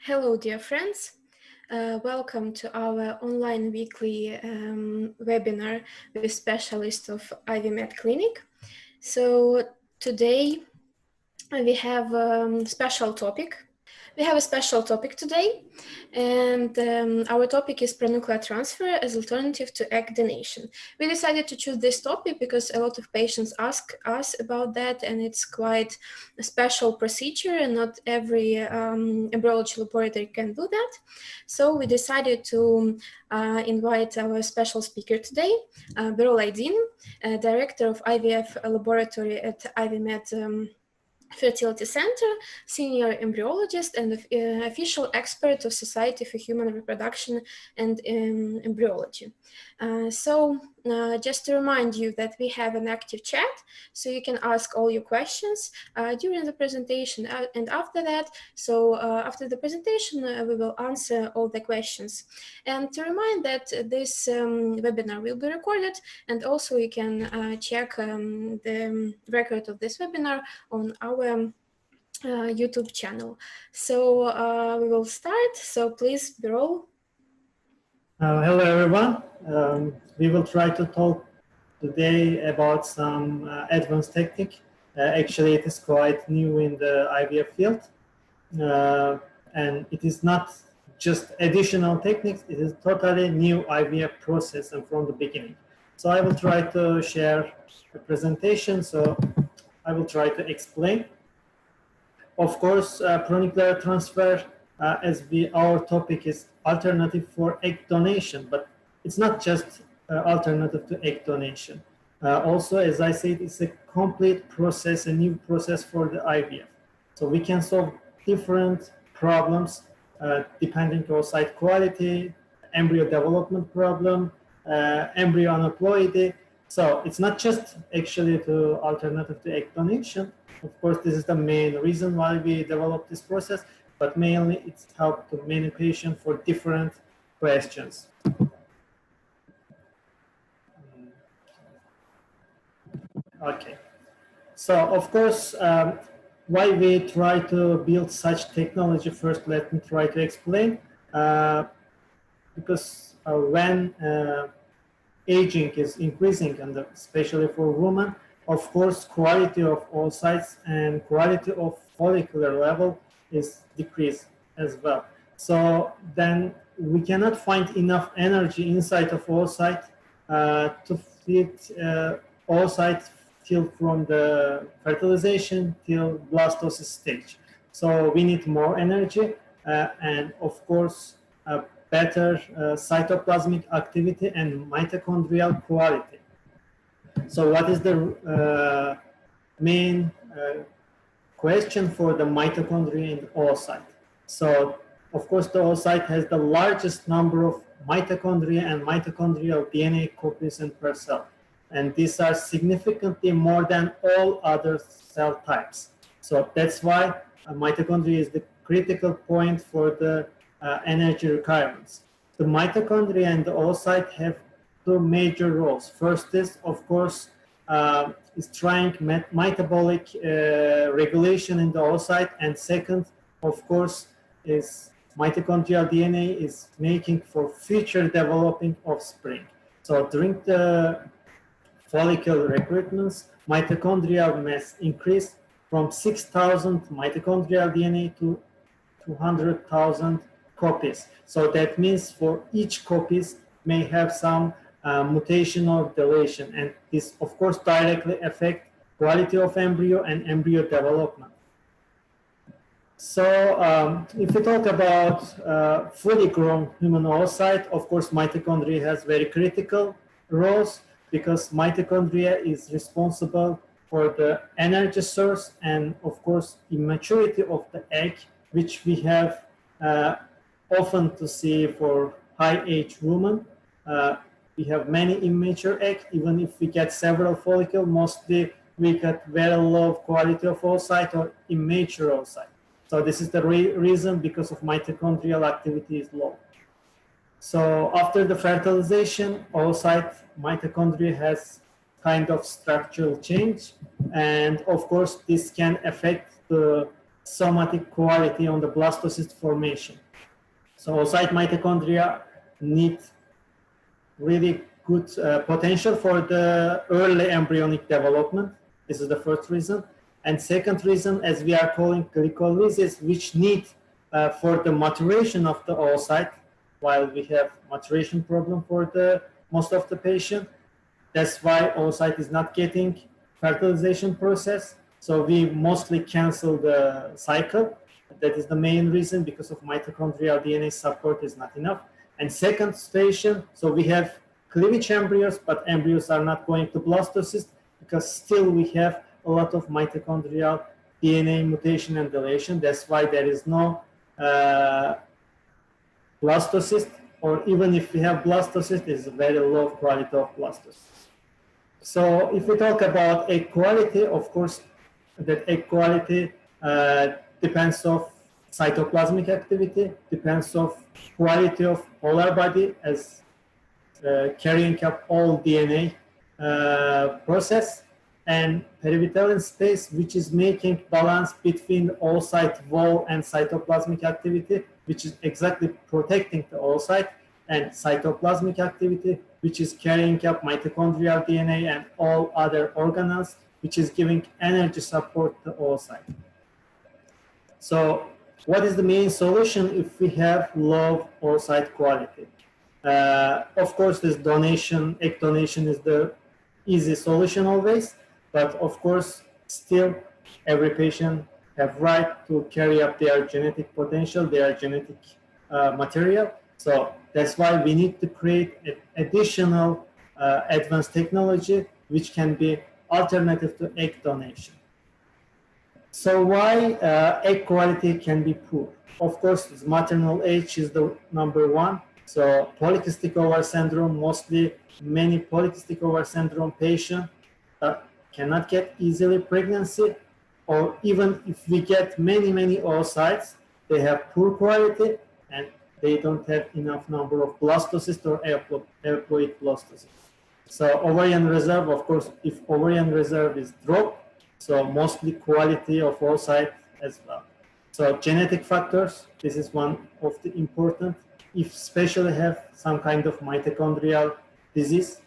Hello, dear friends. Welcome to our online weekly webinar with specialist of IVMED Clinic. So today we have a special topic. We have a special topic today, and our topic is pronuclear transfer as alternative to egg donation. We decided to choose this topic because a lot of patients ask us about that, and it's quite a special procedure, and not every embryology laboratory can do that. So we decided to invite our special speaker today, Birol Aydin, Director of IVF Laboratory at IVMED Fertility Centre, senior embryologist and official expert of Society for Human Reproduction and Embryology. Just to remind you that we have an active chat, so you can ask all your questions during the presentation and after that. After the presentation, we will answer all the questions. And to remind that this webinar will be recorded, and also you can check the record of this webinar on our YouTube channel. So we will start. So please, Birol. Hello everyone. We will try to talk today about some advanced technique. Actually, it is quite new in the IVF field, and it is not just additional techniques. It is totally new IVF process and from the beginning. So I will try to share a presentation. So I will try to explain. Of course, pronuclear transfer, our topic is alternative for egg donation, but it's not just alternative to egg donation. Also, as I said, it's a complete process, a new process for the IVF. So we can solve different problems depending on oocyte quality, embryo development problem, embryo aneuploidy. So it's not just actually to alternative to egg donation. Of course, this is the main reason why we developed this process, but mainly it's helped to many patients for different questions. Okay. So of course, why we try to build such technology, first let me try to explain. Because when aging is increasing, and especially for women, of course, quality of oocytes and quality of follicular level is decreased as well. So then we cannot find enough energy inside of oocyte to feed oocyte till from the fertilization till blastocyst stage. So we need more energy and of course better cytoplasmic activity and mitochondrial quality. So what is the main question for the mitochondria in the oocyte? So of course the oocyte has the largest number of mitochondria and mitochondrial DNA copies per cell. And these are significantly more than all other cell types. So that's why mitochondria is the critical point for the energy requirements. The mitochondria and the oocyte have two major roles. First is, of course, is trying metabolic regulation in the oocyte, and second, of course, is mitochondrial DNA is making for future developing offspring. So during the follicle recruitments, mitochondrial mass increased from 6,000 mitochondrial DNA to 200,000 copies. So that means for each copies may have some mutation or deletion, and this of course directly affect quality of embryo and embryo development. So if we talk about fully grown human oocyte, of course mitochondria has very critical roles, because mitochondria is responsible for the energy source and of course immaturity of the egg, which we have often to see for high age women. We have many immature eggs. Even if we get several follicles, mostly we get very low quality of oocyte or immature oocyte. So this is the reason, because of mitochondrial activity is low. So after the fertilization, oocyte mitochondria has kind of structural change, and of course this can affect the somatic quality on the blastocyst formation. So oocyte mitochondria need really good potential for the early embryonic development. This is the first reason. And second reason, as we are calling glycolysis, which need for the maturation of the oocyte, while we have maturation problem for the most of the patient. That's why oocyte is not getting fertilization process. So we mostly cancel the cycle. That is the main reason, because of mitochondrial DNA support is not enough. And second station, so we have cleavage embryos, but embryos are not going to blastocyst because still we have a lot of mitochondrial DNA mutation and deletion. That's why there is no blastocyst, or even if we have blastocyst, it's a very low quality of blastocyst. So if we talk about egg quality, of course, that egg quality depends of cytoplasmic activity, depends of quality of polar body as carrying up all DNA process, and perivitellin space, which is making balance between oocyte wall and cytoplasmic activity, which is exactly protecting the oocyte, and cytoplasmic activity, which is carrying up mitochondrial DNA and all other organelles, which is giving energy support to oocyte. So what is the main solution if we have low oocyte quality? Of course, this donation, egg donation is the easy solution always, but of course, still every patient have right to carry up their genetic potential, their genetic material. So that's why we need to create an additional advanced technology which can be alternative to egg donation. So why egg quality can be poor? Of course, maternal age is the number one. So polycystic ovary syndrome, many polycystic ovary syndrome patients cannot get easily pregnancy, or even if we get many oocytes, they have poor quality and they don't have enough number of blastocysts or euploid blastocysts. So ovarian reserve, of course, if ovarian reserve is dropped, so mostly quality of oocyte as well. So genetic factors, this is one of the important, if especially have some kind of mitochondrial disease.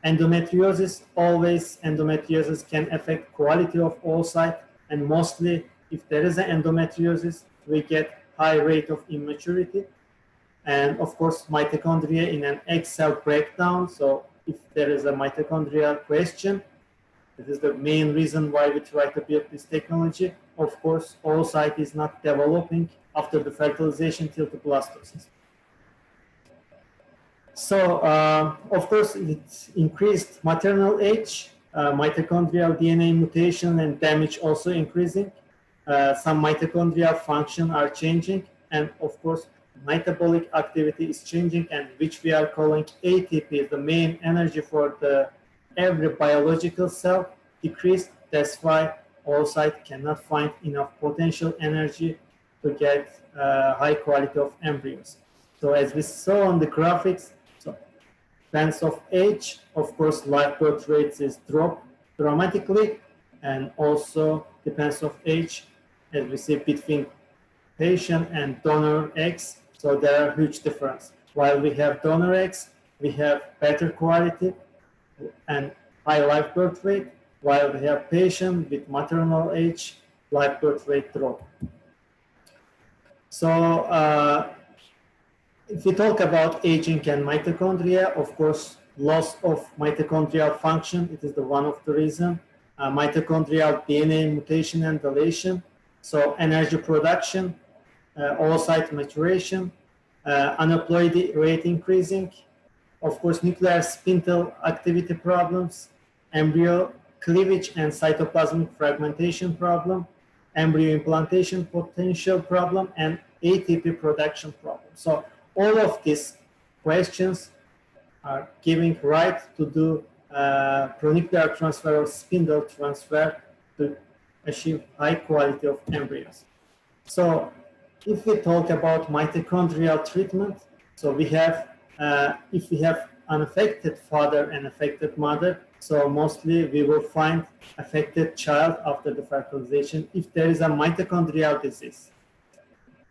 Endometriosis, always endometriosis can affect quality of oocyte, and mostly if there is an endometriosis, we get high rate of immaturity. And of course, mitochondria in an egg cell breakdown. So if there is a mitochondrial question, this is the main reason why we try to build this technology. Of course, oocyte is not developing after the fertilization till the blastocyst. So, of course, it's increased maternal age, mitochondrial DNA mutation and damage also increasing. Some mitochondrial function are changing, and of course, metabolic activity is changing, and which we are calling ATP, the main energy for every biological cell decreased. That's why oocyte cannot find enough potential energy to get high quality of embryos. So as we saw on the graphics, so depends of age, of course, live birth rates is drop dramatically, and also depends of age, as we see between patient and donor eggs. So there are huge difference. While we have donor eggs, we have better quality and high live birth rate, while we have patient with maternal age, live birth rate drop. So if we talk about aging and mitochondria, of course, loss of mitochondrial function, it is the one of the reason. Mitochondrial DNA mutation and deletion, so energy production, oocyte maturation, aneuploidy rate increasing, of course, nuclear spindle activity problems, embryo cleavage and cytoplasmic fragmentation problem, embryo implantation potential problem, and ATP production problem. So all of these questions are giving right to do pronuclear transfer or spindle transfer to achieve high quality of embryos. So if we talk about mitochondrial treatment, so we have, if we have unaffected father and affected mother, So mostly we will find affected child after the fertilization if there is a mitochondrial disease.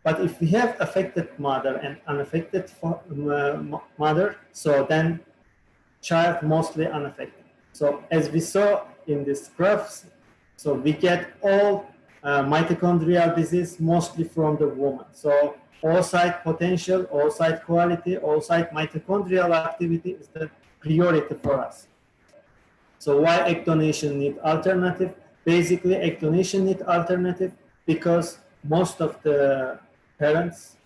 But if we have affected mother and unaffected mother, so then child mostly unaffected. So as we saw in these graphs, so we get all mitochondrial disease mostly from the woman. So oocyte potential, oocyte quality, oocyte mitochondrial activity is the priority for us. So why egg donation need alternative? Basically, egg donation need alternative because most of the parents,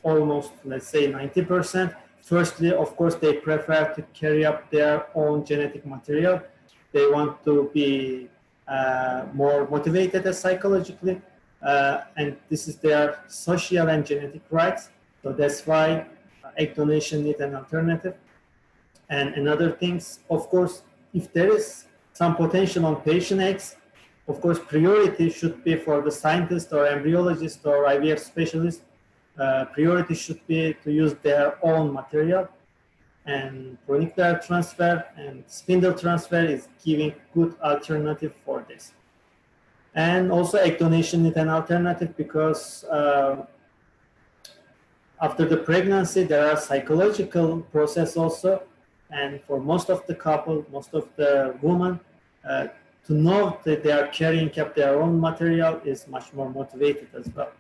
almost let's say 90%, firstly, of course, they prefer to carry up their own genetic material. They want to be more motivated psychologically, and this is their social and genetic rights. So that's why egg donation need an alternative. And another things, of course, if there is some potential on patient eggs, of course, priority should be for the scientist or embryologist or IVF specialist. Priority should be to use their own material, and pronuclear transfer and spindle transfer is giving good alternative for this. And also egg donation is an alternative because after the pregnancy there are psychological process also, and for most of the couple, most of the women, to know that they are carrying up their own material is much more motivated as well.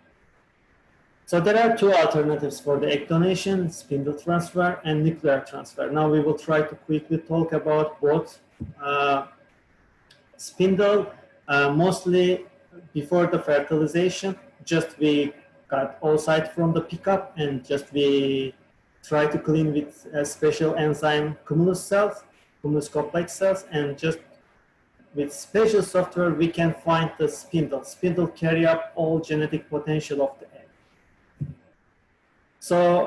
So there are two alternatives for the egg donation: spindle transfer and nuclear transfer. Now we will try to quickly talk about both. Spindle, mostly before the fertilization, just we got oocyte from the pickup and just we try to clean with a special enzyme cumulus cells, cumulus complex cells, and just with special software we can find the spindle. Spindle carry up all genetic potential of the egg. So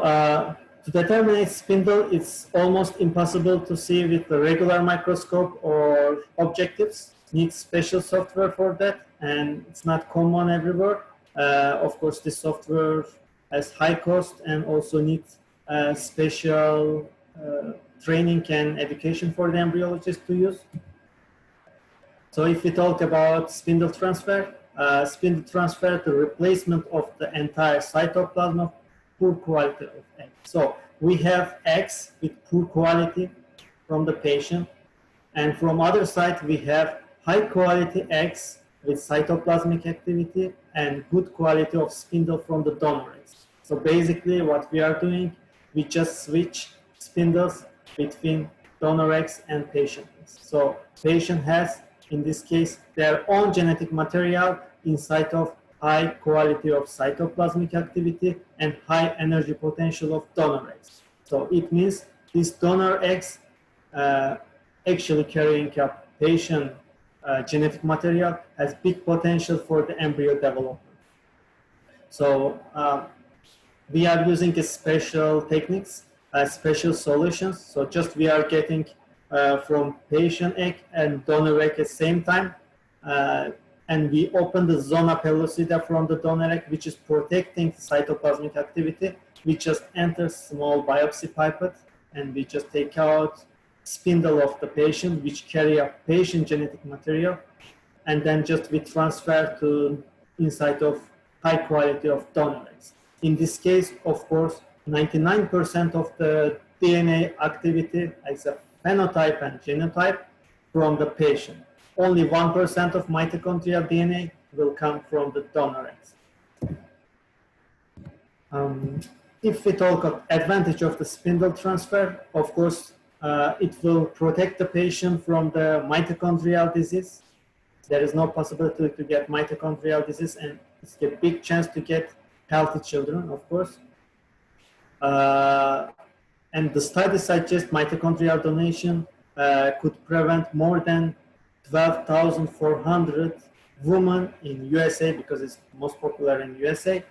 to determine spindle, it's almost impossible to see with the regular microscope or objectives. Needs special software for that, and it's not common everywhere. Of course, this software has high cost and also needs special training and education for the embryologist to use. So if we talk about spindle transfer, the replacement of the entire cytoplasm of poor quality of egg. So we have eggs with poor quality from the patient, and from other side we have high quality eggs with cytoplasmic activity and good quality of spindle from the donor eggs. So basically what we are doing, we just switch spindles between donor eggs and patient eggs. So patient has, in this case, their own genetic material inside of high quality of cytoplasmic activity and high energy potential of donor eggs. So it means these donor eggs actually carrying up patient genetic material has big potential for the embryo development. So we are using a special techniques, special solutions. So just we are getting from patient egg and donor egg at the same time. And we open the zona pellucida from the donor egg, which is protecting cytoplasmic activity. We just enter small biopsy pipette and we just take out spindle of the patient, which carry up patient genetic material, and then just we transfer to inside of high quality of donor eggs. In this case, of course, 99% of the DNA activity is a phenotype and genotype from the patient. Only 1% of mitochondrial DNA will come from the donor eggs. If we talk of advantage of the spindle transfer, of course, it will protect the patient from the mitochondrial disease. There is no possibility to get mitochondrial disease, and it's a big chance to get healthy children, of course. And the study suggests mitochondrial donation could prevent more than 12,400 women in USA, because it's most popular in USA,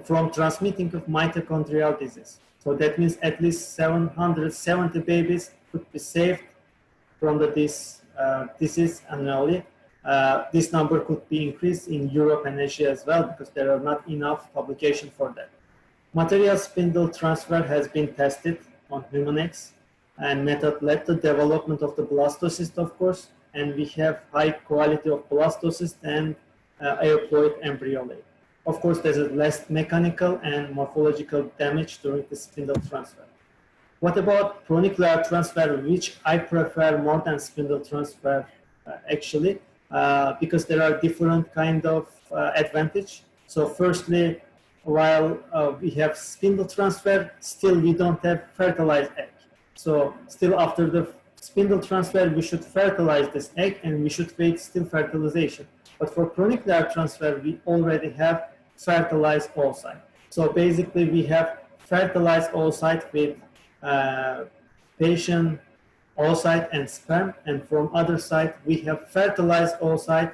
from transmitting of mitochondrial disease. So that means at least 770 babies could be saved from this disease annually. This number could be increased in Europe and Asia as well, because there are not enough publications for that. Material spindle transfer has been tested on human eggs, and method led to development of the blastocyst, of course, and we have high quality of blastocyst and airploid embryology. Of course, there's less mechanical and morphological damage during the spindle transfer. What about pronuclear transfer, which I prefer more than spindle transfer actually, because there are different kind of advantage. So firstly, while we have spindle transfer, still we don't have fertilized egg. So still after the spindle transfer, we should fertilize this egg and we should wait still fertilization. But for pronuclear transfer, we already have fertilized oocyte. So basically we have fertilized oocyte with patient oocyte and sperm, and from other side we have fertilized oocyte,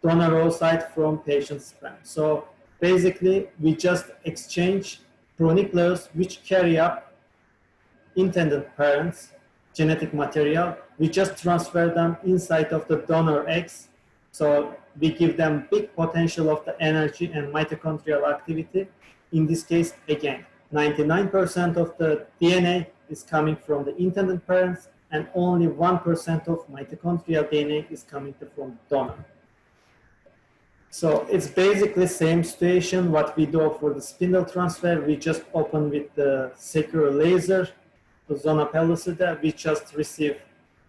donor oocyte from patient sperm. So basically we just exchange pronuclears which carry up intended parents genetic material. We just transfer them inside of the donor eggs. So we give them big potential of the energy and mitochondrial activity. In this case, again, 99% of the DNA is coming from the intended parents, and only 1% of mitochondrial DNA is coming from donor. So it's basically same situation what we do for the spindle transfer. We just open with the secure laser, the zona pellucida. We just receive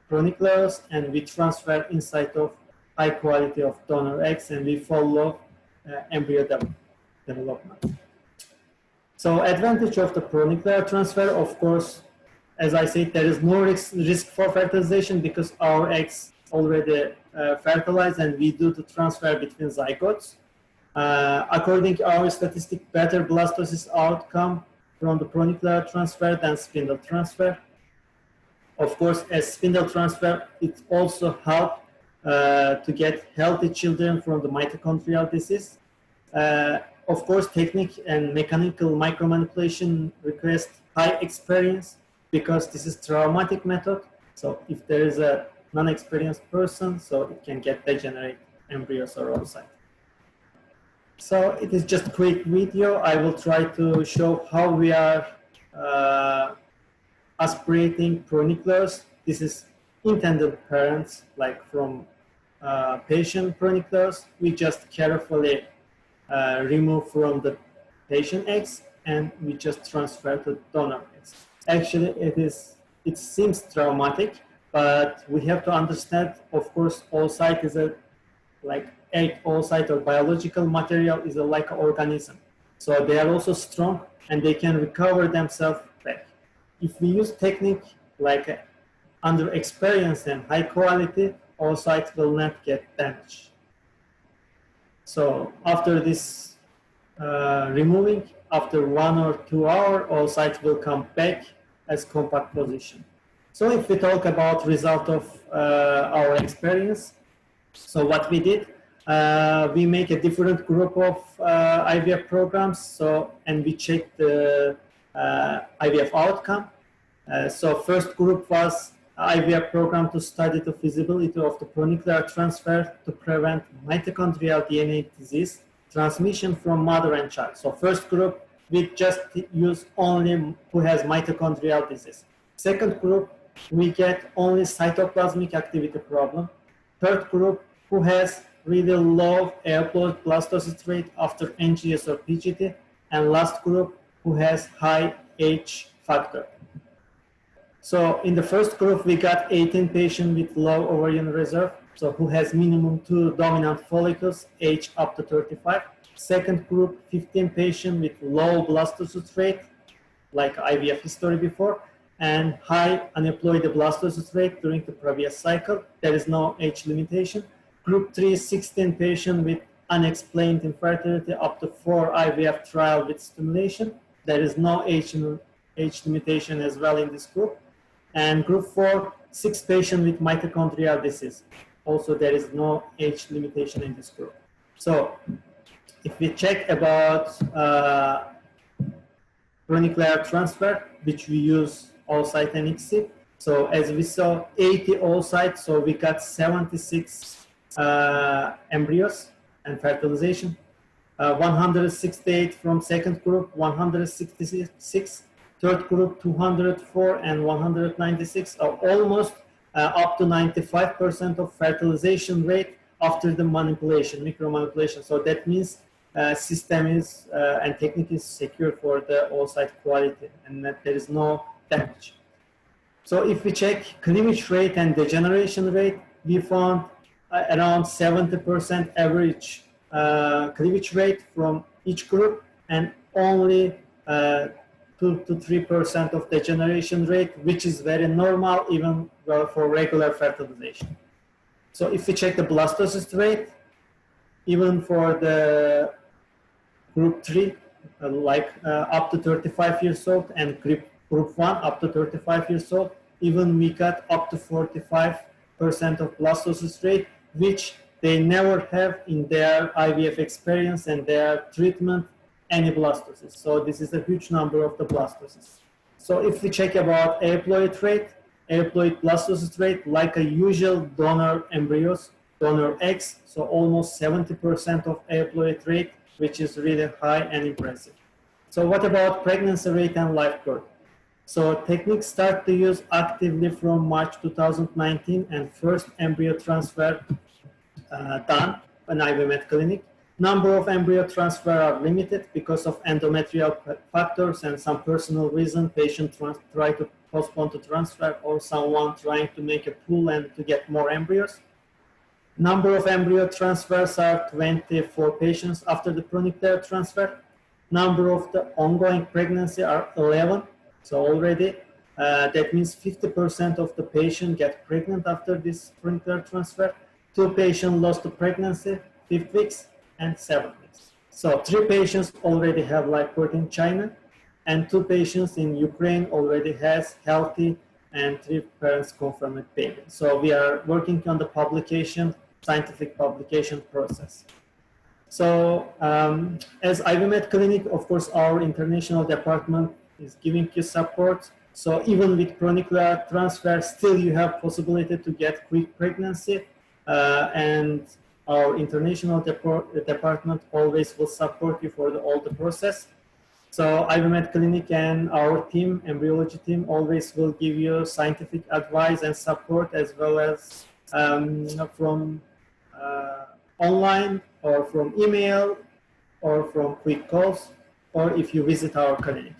pronuclears and we transfer inside of high quality of donor eggs, and we follow embryo development. So advantage of the pronuclear transfer, of course, as I said, there is no risk for fertilization because our eggs already fertilized and we do the transfer between zygotes. According to our statistic, better blastocyst outcome from the pronuclear transfer than spindle transfer. Of course, as spindle transfer, it also helps to get healthy children from the mitochondrial disease. Of course, technique and mechanical micromanipulation request high experience because this is traumatic method. So if there is a non-experienced person, so it can get degenerate embryos or oocyte. So it is just a quick video. I will try to show how we are aspirating pronuclears. This is intended parents, like from patient pronuclears. We just carefully remove from the patient eggs and we just transfer to donor eggs. Actually, it seems traumatic, but we have to understand, of course, oocyte is a like egg oocyte or biological material is a like an organism. So they are also strong and they can recover themselves back. If we use technique like under experience and high quality, oocyte will not get damaged. So after this removing, after 1 or 2 hours, oocyte will come back as compact position. So if we talk about result of our experience, so what we did, we make a different group of IVF programs. So and we check the IVF outcome. So first group was IVF program to study the feasibility of the pronuclear transfer to prevent mitochondrial DNA disease transmission from mother and child. So first group, we just use only who has mitochondrial disease. Second group, we get only cytoplasmic activity problem. Third group, who has really low airploid blastocyst rate after NGS or PGT. And last group, who has high H factor. So in the first group, we got 18 patients with low ovarian reserve, so who has minimum 2 dominant follicles, age up to 35. Second group, 15 patients with low blastocyst rate, like IVF history before, and high aneuploid blastocyst rate during the previous cycle. There is no age limitation. Group 3, 16 patients with unexplained infertility up to 4 IVF trial with stimulation. There is no age limitation as well in this group. And group 4, 6 patients with mitochondrial disease. Also, there is no age limitation in this group. So, if we check about pronuclear transfer, which we use oocyte and ICSI, so as we saw 80 oocytes, so we got 76 embryos and fertilization. 168 from second group, 166 third group 204 and 196 are almost up to 95% of fertilization rate after the manipulation, micro manipulation. So that means system is and technique is secure for the oocyte quality and that there is no damage. So if we check cleavage rate and degeneration rate, we found around 70% average cleavage rate from each group and only 2 to 3% of degeneration rate, which is very normal even for regular fertilization. So if we check the blastocyst rate, even for the group 3, up to 35 years old, and group 1 up to 35 years old, even we got up to 45% of blastocyst rate, which they never have in their IVF experience and their treatment any blastocysts. So this is a huge number of the blastocysts. So if we check about airploid rate, airploid blastocyst rate, like a usual donor embryos, donor eggs, so almost 70% of airploid rate, which is really high and impressive. So what about pregnancy rate and life growth? So techniques start to use actively from March 2019 and first embryo transfer done in IVMED clinic. Number of embryo transfer are limited because of endometrial factors and some personal reason. Patient try to postpone to transfer or someone trying to make a pool and to get more embryos. Number of embryo transfers are 24 patients after the pronuclear transfer. Number of the ongoing pregnancy are 11. So already that means 50% of the patient get pregnant after this pronuclear transfer. 2 patients lost the pregnancy, 5 weeks and 7 weeks. So 3 patients already have live birth in China and 2 patients in Ukraine already has healthy and 3 parents confirmed baby. So we are working on the publication, scientific publication process. So as IVMED clinic, of course, our international department is giving you support. So even with pronuclear transfer, still you have possibility to get quick pregnancy and our international department always will support you for all the process. So IVMED clinic and our team, embryology team, always will give you scientific advice and support as well as from online or from email or from quick calls or if you visit our clinic.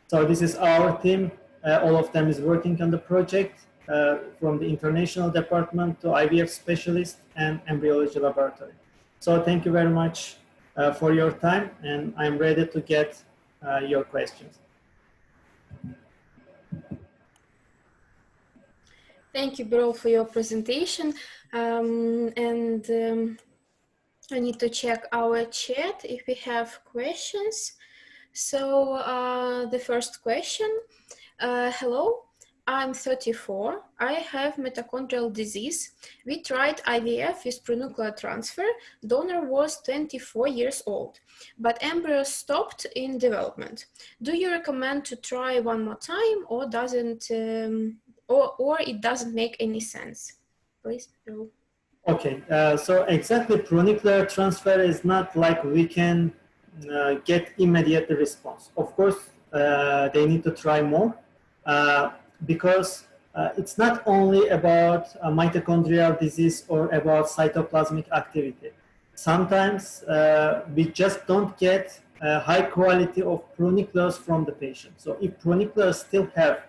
So this is our team. All of them is working on the project from the international department to IVF specialist and embryology laboratory. So thank you very much for your time and I'm ready to get your questions. Thank you, Birol, for your presentation. I need to check our chat if we have questions. So the first question, hello, I'm 34, I have mitochondrial disease. We tried IVF with pronuclear transfer, donor was 24 years old, but embryo stopped in development. Do you recommend to try one more time or doesn't, or it doesn't make any sense? Please, Birol. Okay, so exactly pronuclear transfer is not like we can get immediate response. Of course, they need to try more because it's not only about mitochondrial disease or about cytoplasmic activity. Sometimes we just don't get high quality of pronuclears from the patient. So if pronuclears still have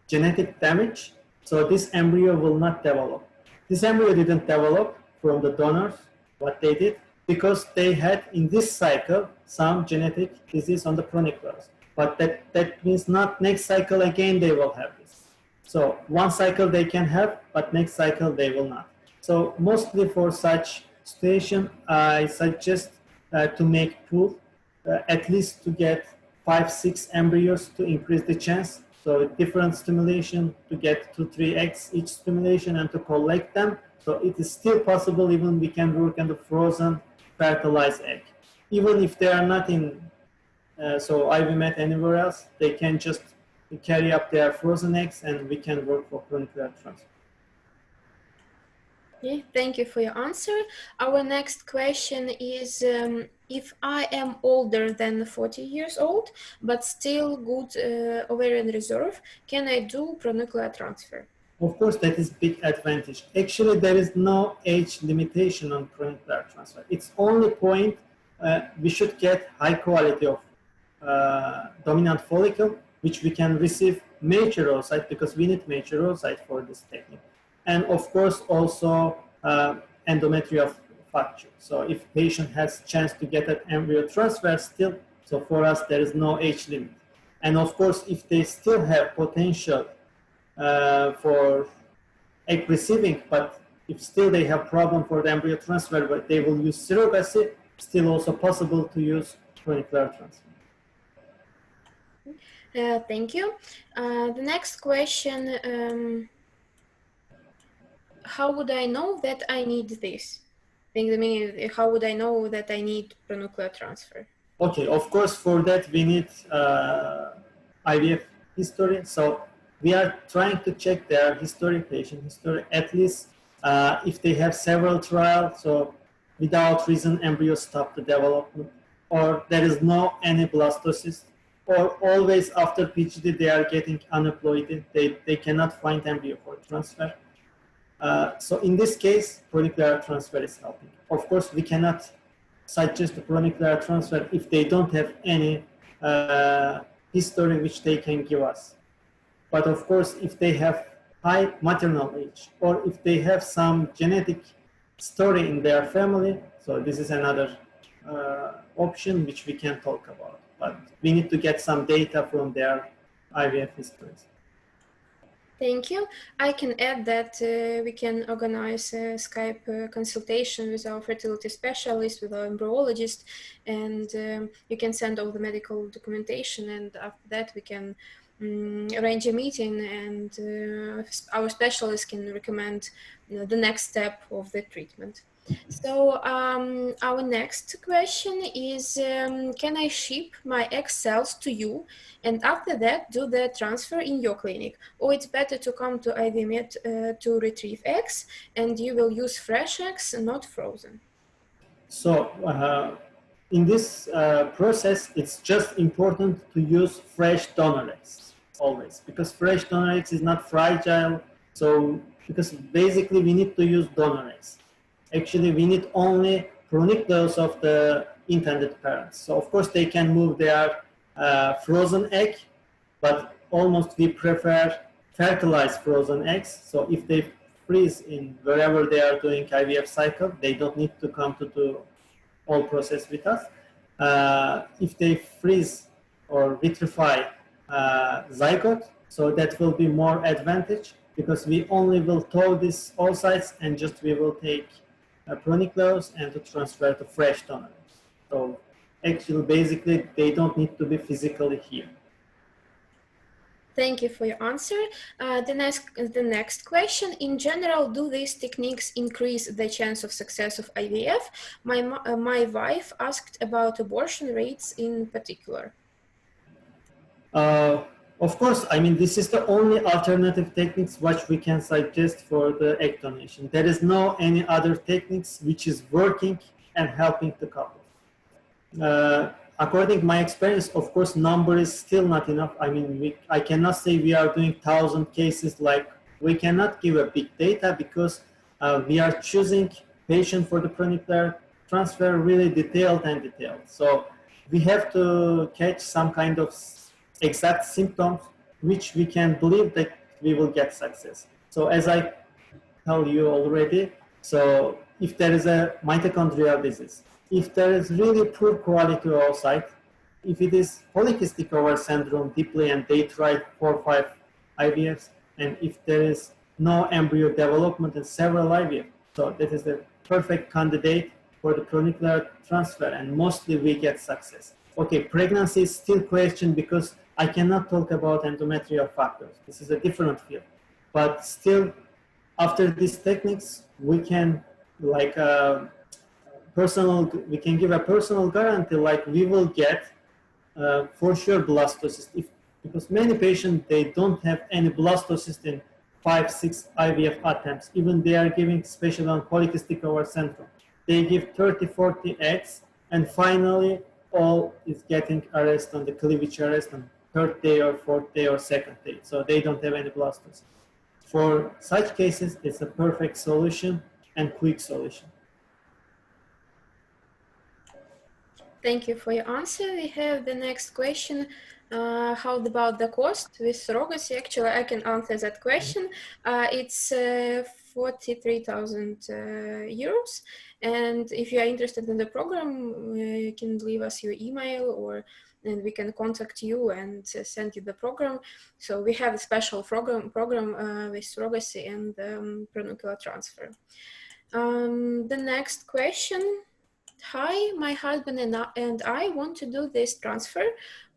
genetic damage, so this embryo will not develop. This embryo didn't develop from the donors, what they did, because they had in this cycle some genetic disease on the pronuclears. But that means not next cycle again they will have this. So one cycle they can have, but next cycle they will not. So mostly for such situation, I suggest to make pool, at least to get 5-6 embryos to increase the chance. So different stimulation to get 2-3 eggs each stimulation and to collect them. So it is still possible even we can work on the frozen fertilized egg. Even if they are not in so IVMED anywhere else, they can just carry up their frozen eggs and we can work for pronuclear transfer. Okay, thank you for your answer. Our next question is, if I am older than 40 years old, but still good ovarian reserve, can I do pronuclear transfer? Of course, that is big advantage. Actually, there is no age limitation on pronuclear transfer. It's only point we should get high quality of dominant follicle, which we can receive mature oocyte because we need mature oocyte for this technique. And of course, also endometrial fracture. So if patient has chance to get an embryo transfer still, so for us, there is no age limit. And of course, if they still have potential for egg receiving, but if still they have problem for the embryo transfer, but they will use surrogacy, still also possible to use pronuclear transfer. Thank you. The next question, how would I know that I need this? How would I know that I need pronuclear transfer? Okay, of course, for that we need IVF history. So we are trying to check their history, patient history, at least if they have several trials, so without reason embryo stop the development, or there is no any blastocyst, or always after PGD they are getting aneuploidy, they cannot find embryo for transfer. So in this case, pronuclear transfer is helping. Of course, we cannot suggest the pronuclear transfer if they don't have any history which they can give us. But of course, if they have high maternal age or if they have some genetic story in their family, so this is another option which we can talk about. But we need to get some data from their IVF histories. Thank you. I can add that we can organize a Skype consultation with our fertility specialist, with our embryologist, and you can send all the medical documentation, and after that we can arrange a meeting, and our specialist can recommend the next step of the treatment. So our next question is, can I ship my egg cells to you and after that do the transfer in your clinic? Or it's better to come to IVMED to retrieve eggs and you will use fresh eggs, not frozen? So in this process, it's just important to use fresh donor eggs always, because fresh donor eggs is not fragile. So because basically we need to use donor eggs. Actually, we need only pronucleus of the intended parents. So of course they can move their frozen egg, but almost we prefer fertilized frozen eggs. So if they freeze in wherever they are doing IVF cycle, they don't need to come to do all process with us. If they freeze or vitrify zygote, so that will be more advantage because we only will thaw these oocytes and just we will take pronucleus and to transfer to fresh donor. So actually, basically, they don't need to be physically here. Thank you for your answer. The next question, in general, do these techniques increase the chance of success of IVF? My wife asked about abortion rates in particular. Of course, I mean, this is the only alternative techniques which we can suggest for the egg donation. There is no any other techniques which is working and helping the couple. According to my experience, of course, number is still not enough. I mean, I cannot say we are doing 1,000 cases, like we cannot give a big data because we are choosing patient for the pronuclear transfer really detailed. So we have to catch some kind of exact symptoms which we can believe that we will get success. So as I tell you already, so if there is a mitochondrial disease, if there is really poor quality oocyte, if it is polycystic ovary syndrome deeply and they tried 4 or 5 IVFs, and if there is no embryo development in several IVF, so that is the perfect candidate for the pronuclear transfer, and mostly we get success. Okay, pregnancy is still question because I cannot talk about endometrial factors. This is a different field, but still, after these techniques, we can like we can give a personal guarantee, like we will get for sure blastocyst, because many patients, they don't have any blastocyst in 5-6 IVF attempts, even they are giving, especially on polycystic ovary syndrome, they give 30-40 eggs and finally all is getting arrest on the cleavage arrest on third day or fourth day or second day, so they don't have any blasters. For such cases, it's a perfect solution and quick solution. Thank you for your answer. We have the next question. How about the cost with surrogacy? Actually, I can answer that question. It's 43,000 euros. And if you are interested in the program, you can leave us your email and we can contact you and send you the program. So we have a special program with surrogacy and pronuclear transfer. The next question. Hi, my husband and I want to do this transfer,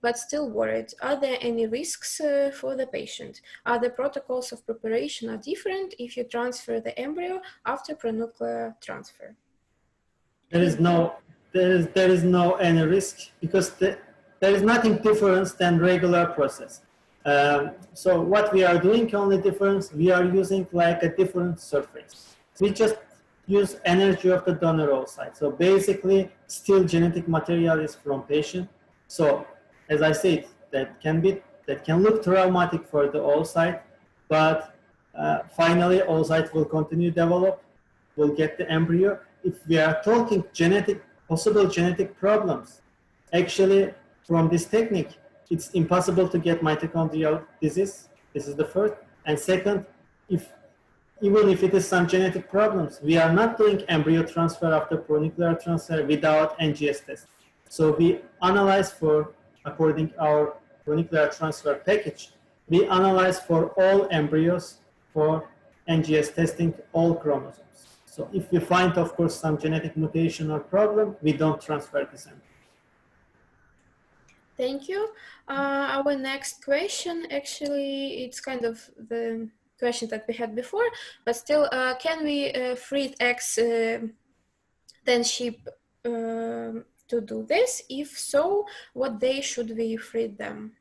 but still worried. Are there any risks for the patient? Are the protocols of preparation are different if you transfer the embryo after pronuclear transfer? There is no any risk because there is nothing different than regular process. So what we are doing only difference, we are using like a different surface. We just use energy of the donor oocyte. So basically, still genetic material is from patient. So as I said, that can look traumatic for the oocyte, but finally oocyte will continue develop, will get the embryo. If we are talking possible genetic problems, actually from this technique, it's impossible to get mitochondrial disease. This is the first. And second, even if it is some genetic problems, we are not doing embryo transfer after pronuclear transfer without NGS test. So we analyze according our pronuclear transfer package, we analyze for all embryos for NGS testing all chromosomes. So if we find, of course, some genetic mutation or problem, we don't transfer this embryo. Thank you. Our next question, actually, it's kind of the question that we had before, but still, can we freeze eggs then ship to do this? If so, what day should we freeze them?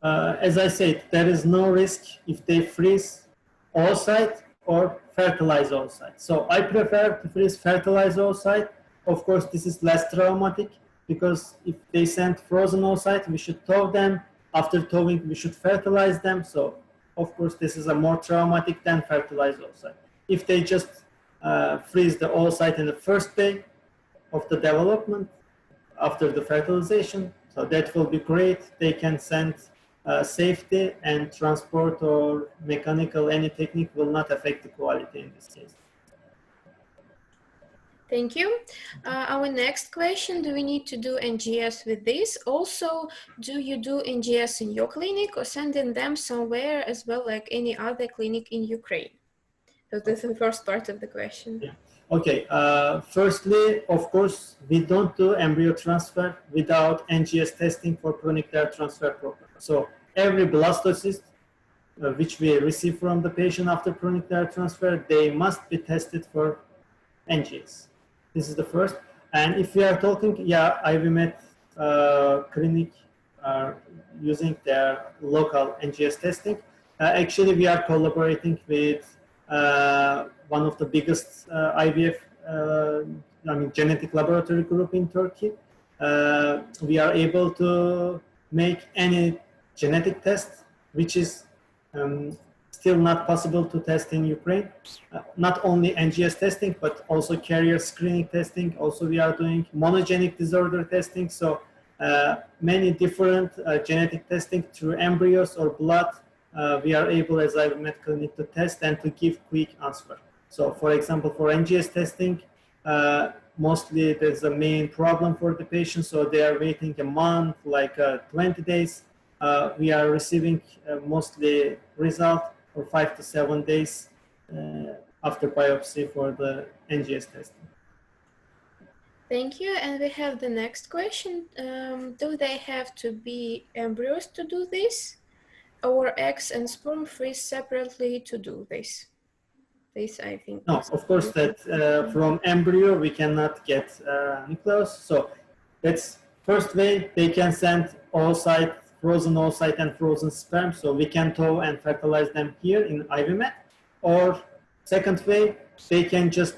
As I said, there is no risk if they freeze oocyte or fertilize oocyte. So I prefer to freeze fertilize oocyte. Of course, this is less traumatic because if they send frozen oocyte, we should thaw them. After thawing, we should fertilize them. So of course, this is a more traumatic than fertilized oocyte. If they just freeze the oocyte in the first day of the development after the fertilization, so that will be great. They can send safety and transport or mechanical, any technique will not affect the quality in this case. Thank you. Our next question, do we need to do NGS with this? Also, do you do NGS in your clinic or sending them somewhere as well, like any other clinic in Ukraine? So this is the first part of the question. Yeah. Okay, firstly, of course, we don't do embryo transfer without NGS testing for pronuclear transfer program. So every blastocyst which we receive from the patient after pronuclear transfer, they must be tested for NGS. This is the first. And if we are talking, IVMED clinic are using their local NGS testing. Actually, we are collaborating with one of the biggest IVF, genetic laboratory group in Turkey. We are able to make any genetic test, which is still not possible to test in Ukraine. Not only NGS testing, but also carrier screening testing. Also, we are doing monogenic disorder testing. So many different genetic testing through embryos or blood. We are able, as IVMED clinic, to test and to give quick answer. So, for example, for NGS testing, mostly there's a main problem for the patient. So they are waiting a month, like 20 days. We are receiving mostly result for 5 to 7 days after biopsy for the NGS testing. Thank you. And we have the next question. Do they have to be embryos to do this, or eggs and sperm freeze separately to do this? This, I think. No, of course, that from embryo we cannot get nucleus. So that's first way. They can send oocyte, frozen oocyte and frozen sperm, so we can thaw and fertilize them here in IVMED. Or second way, they can just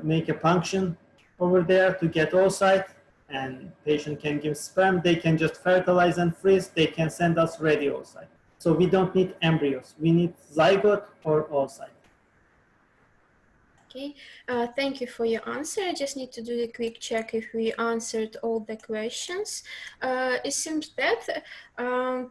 make a punction over there to get oocyte, and patient can give sperm. They can just fertilize and freeze. They can send us ready oocyte. So we don't need embryos. We need zygote or oocyte. Okay, thank you for your answer. I just need to do a quick check if we answered all the questions. It seems that.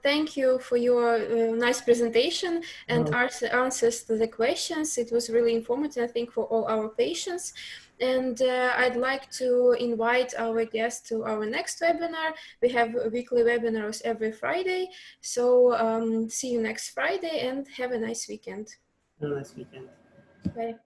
Thank you for your nice presentation and answers to the questions. It was really informative, I think, for all our patients. And I'd like to invite our guests to our next webinar. We have weekly webinars every Friday. So see you next Friday and have a nice weekend. Have a nice weekend. Bye.